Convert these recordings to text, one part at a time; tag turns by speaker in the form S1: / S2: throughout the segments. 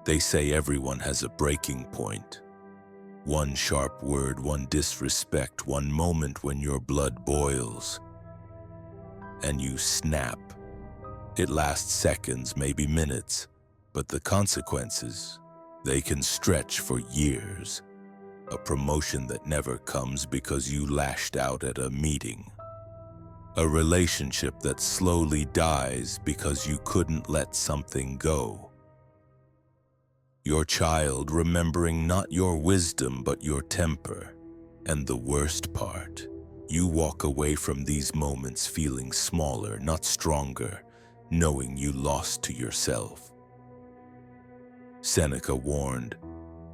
S1: They say everyone has a breaking point. One sharp word, one disrespect, one moment when your blood boils, and you snap. It lasts seconds, maybe minutes, but the consequences, they can stretch for years. A promotion that never comes because you lashed out at a meeting. A relationship that slowly dies because you couldn't let something go. Your child remembering not your wisdom but your temper. And the worst part, you walk away from these moments feeling smaller, not stronger, knowing you lost to yourself. Seneca warned,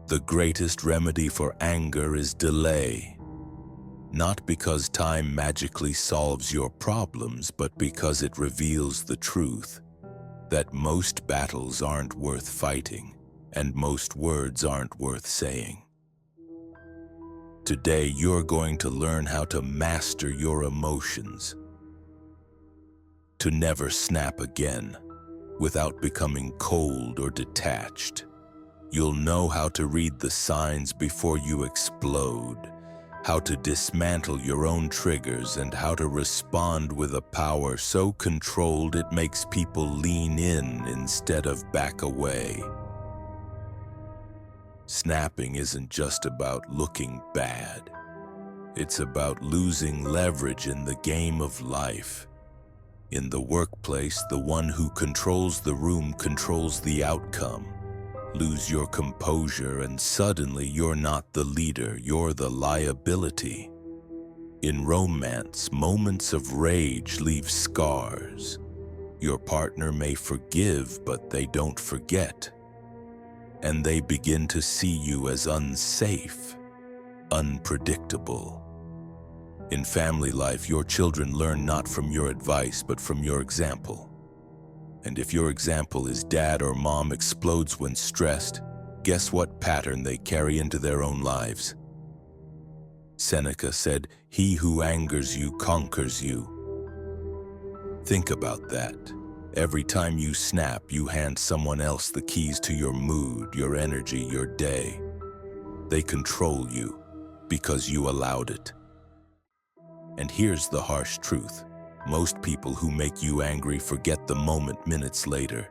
S1: "The greatest remedy for anger is delay." Not because time magically solves your problems, but because it reveals the truth, that most battles aren't worth fighting, and most words aren't worth saying. Today, you're going to learn how to master your emotions, to never snap again without becoming cold or detached. You'll know how to read the signs before you explode, how to dismantle your own triggers, and how to respond with a power so controlled it makes people lean in instead of back away. Snapping isn't just about looking bad. It's about losing leverage in the game of life. In the workplace, the one who controls the room controls the outcome. Lose your composure and suddenly you're not the leader, you're the liability. In romance, moments of rage leave scars. Your partner may forgive, but they don't forget. And they begin to see you as unsafe, unpredictable. In family life, your children learn not from your advice, but from your example. And if your example is dad or mom explodes when stressed, guess what pattern they carry into their own lives? Seneca said, "He who angers you conquers you." Think about that. Every time you snap, you hand someone else the keys to your mood, your energy, your day. They control you because you allowed it. And here's the harsh truth. Most people who make you angry forget the moment minutes later.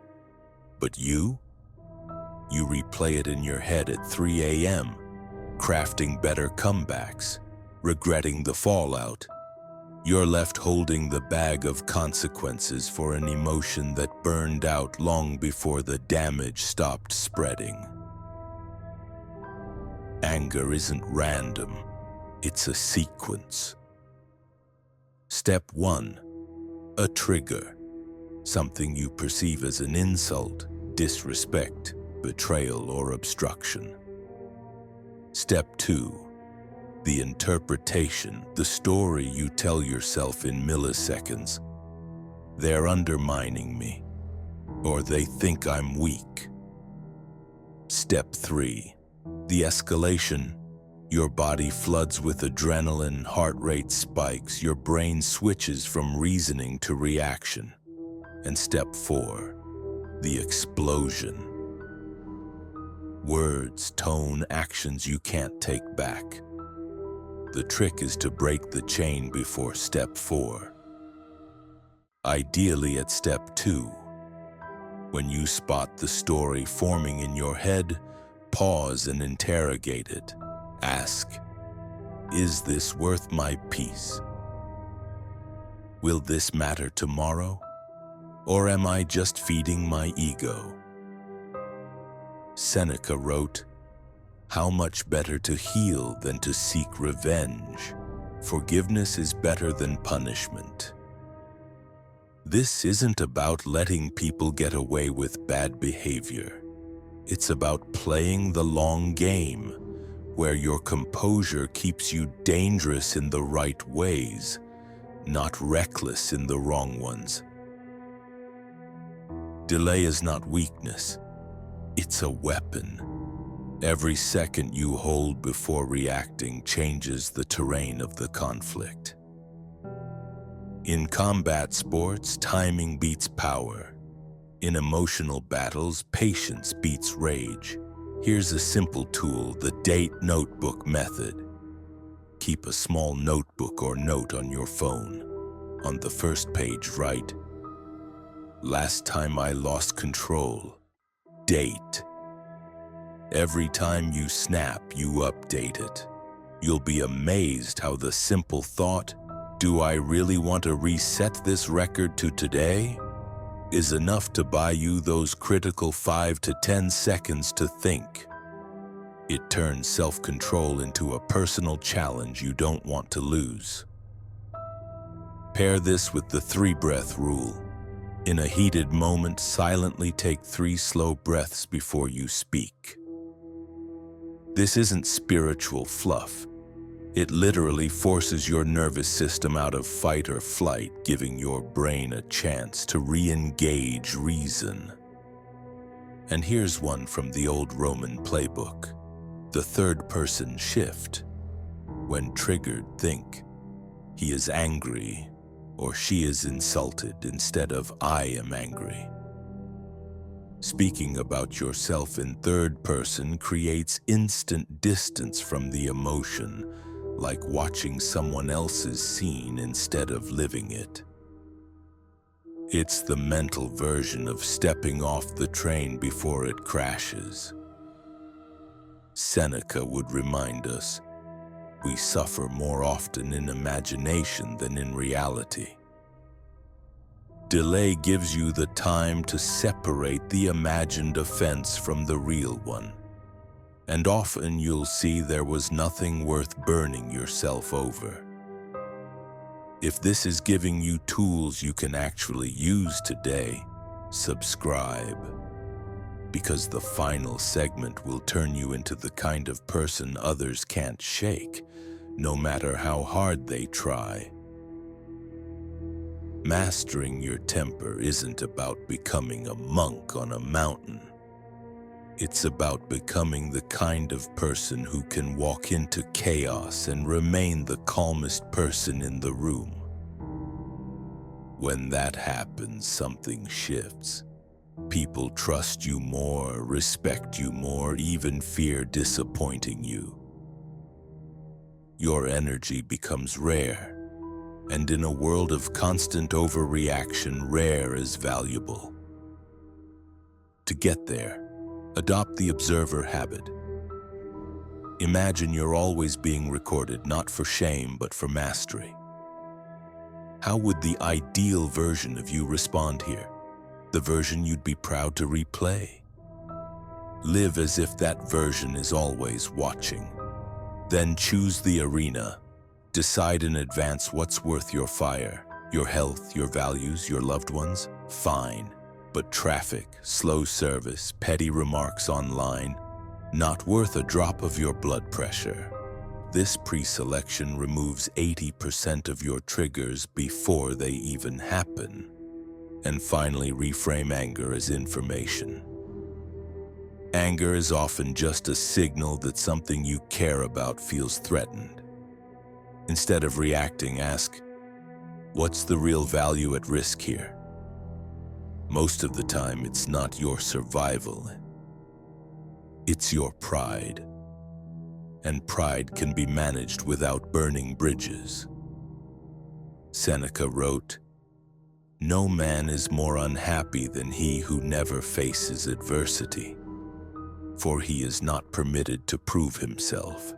S1: But you replay it in your head at 3 a.m., crafting better comebacks, regretting the fallout. You're left holding the bag of consequences for an emotion that burned out long before the damage stopped spreading. Anger isn't random, it's a sequence. Step 1. A trigger. Something you perceive as an insult, disrespect, betrayal, or obstruction. Step 2. The interpretation, the story you tell yourself in milliseconds. They're undermining me, or they think I'm weak. Step 3. The escalation. Your body floods with adrenaline, heart rate spikes, your brain switches from reasoning to reaction. And step 4. The explosion. Words, tone, actions you can't take back. The trick is to break the chain before step 4. Ideally at step 2. When you spot the story forming in your head, pause and interrogate it. Ask, is this worth my peace? Will this matter tomorrow? Or am I just feeding my ego? Seneca wrote, "How much better to heal than to seek revenge? Forgiveness is better than punishment." This isn't about letting people get away with bad behavior. It's about playing the long game, where your composure keeps you dangerous in the right ways, not reckless in the wrong ones. Delay is not weakness, it's a weapon. Every second you hold before reacting changes the terrain of the conflict. In combat sports, timing beats power. In emotional battles, patience beats rage. Here's a simple tool, the date notebook method. Keep a small notebook or note on your phone. On the first page, write, "Last time I lost control." Date. Every time you snap, you update it. You'll be amazed how the simple thought, "Do I really want to reset this record to today?" is enough to buy you those critical 5 to 10 seconds to think. It turns self-control into a personal challenge you don't want to lose. Pair this with the 3-breath rule. In a heated moment, silently take 3 slow breaths before you speak. This isn't spiritual fluff. It literally forces your nervous system out of fight or flight, giving your brain a chance to re-engage reason. And here's one from the old Roman playbook. The third-person shift. When triggered, think, "He is angry," or "She is insulted," instead of "I am angry." Speaking about yourself in third person creates instant distance from the emotion, like watching someone else's scene instead of living it. It's the mental version of stepping off the train before it crashes. Seneca would remind us, we suffer more often in imagination than in reality. Delay gives you the time to separate the imagined offense from the real one. And often you'll see there was nothing worth burning yourself over. If this is giving you tools you can actually use today, subscribe. Because the final segment will turn you into the kind of person others can't shake, no matter how hard they try. Mastering your temper isn't about becoming a monk on a mountain. It's about becoming the kind of person who can walk into chaos and remain the calmest person in the room. When that happens, something shifts. People trust you more, respect you more, even fear disappointing you. Your energy becomes rare, and in a world of constant overreaction, rare is valuable. To get there, adopt the observer habit. Imagine you're always being recorded, not for shame, but for mastery. How would the ideal version of you respond here? The version you'd be proud to replay? Live as if that version is always watching. Then choose the arena. Decide in advance what's worth your fire, your health, your values, your loved ones. Fine. But traffic, slow service, petty remarks online, not worth a drop of your blood pressure. This pre-selection removes 80% of your triggers before they even happen. And finally, reframe anger as information. Anger is often just a signal that something you care about feels threatened. Instead of reacting, ask, what's the real value at risk here? Most of the time, it's not your survival. It's your pride. And pride can be managed without burning bridges. Seneca wrote, "No man is more unhappy than he who never faces adversity, for he is not permitted to prove himself."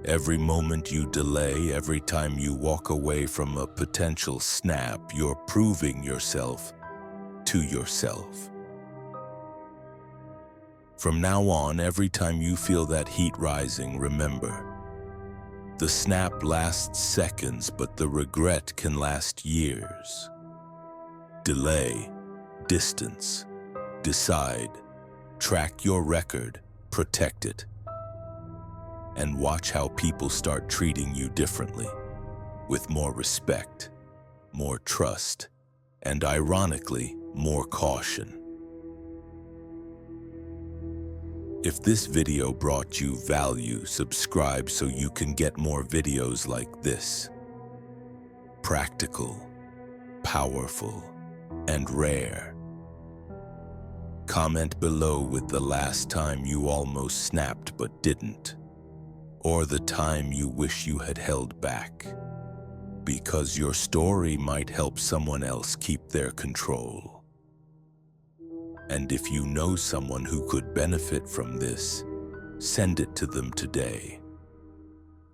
S1: Every moment you delay, every time you walk away from a potential snap, you're proving yourself to yourself. From now on, every time you feel that heat rising, remember, the snap lasts seconds, but the regret can last years. Delay, distance, decide, track your record, protect it. And watch how people start treating you differently, with more respect, more trust, and ironically, more caution. If this video brought you value, subscribe so you can get more videos like this. Practical, powerful, and rare. Comment below with the last time you almost snapped but didn't, or the time you wish you had held back, because your story might help someone else keep their control. And if you know someone who could benefit from this, send it to them today.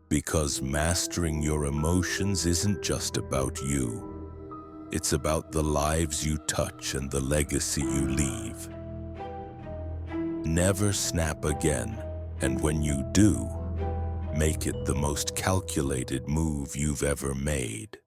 S1: Because mastering your emotions isn't just about you. It's about the lives you touch and the legacy you leave. Never snap again, and when you do, make it the most calculated move you've ever made.